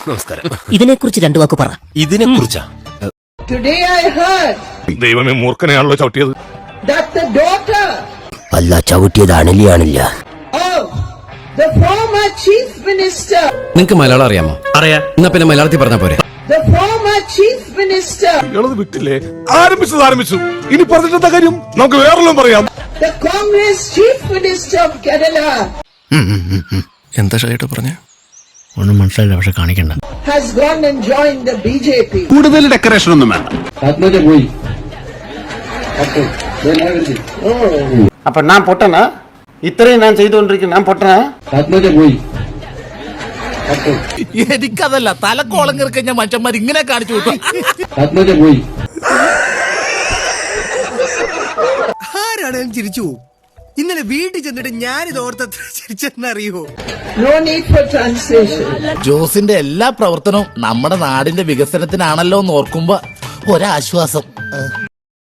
നമസ്കാരം. ഇതിനെക്കുറിച്ച് രണ്ടു വാക്ക് പറ. ഇതിനെ കുറിച്ചാ? Today I heard ദൈവമേ, മൂർഖനെയാണല്ലോ ചവിട്ടിയത്. that the daughter അല്ല, ചവിട്ടിയത് അണലിയാണില്ല. of the former chief minister, നിങ്ങക്ക് മലയാളം അറിയാമോ? അറിയാം. എന്നാ പിന്നെ മലയാളത്തിൽ പറഞ്ഞാ പോരെ. the former chief minister, ഇളത് വിട്ടില്ലേ? ആരംഭിച്ചു. ഇനി പറഞ്ഞിട്ടെന്താ കാര്യം? നമുക്ക് വേറെല്ലാം പറയാം. the Congress chief minister of Kerala എന്താ ഷൈട്ട് പറഞ്ഞ? ഒന്നും മനസ്സിലായില്ല, പക്ഷെ കാണിക്കണ്ട. has gone and joined the BJP. കൂടുതൽ ഡെക്കറേഷൻ ഒന്നും വേണ്ട. அப்ப நான் பொட்டனா? ഇത്രയും ഞാൻ ചെയ്തുകൊണ്ടിരിക്കുന്നു, ഞാൻ പൊട്ടനാ? എനിക്കതല്ല, തലക്കോളം കിറക്കഞ്ഞ മനുഷ്യന്മാർ ഇങ്ങനെ കാണിച്ചു വിട്ടു. ആരാണെങ്കിലും ചിരിച്ചു. ഇന്നലെ വീട്ടിൽ ചെന്നിട്ട് ഞാനിത് ഓർത്തത്ര ചിരിച്ചെന്നറിയോ? No need for translation. ജോസിന്റെ എല്ലാ പ്രവർത്തനവും നമ്മുടെ നാടിന്റെ വികസനത്തിനാണല്ലോ എന്ന് ഓർക്കുമ്പോ ഒരാശ്വാസം.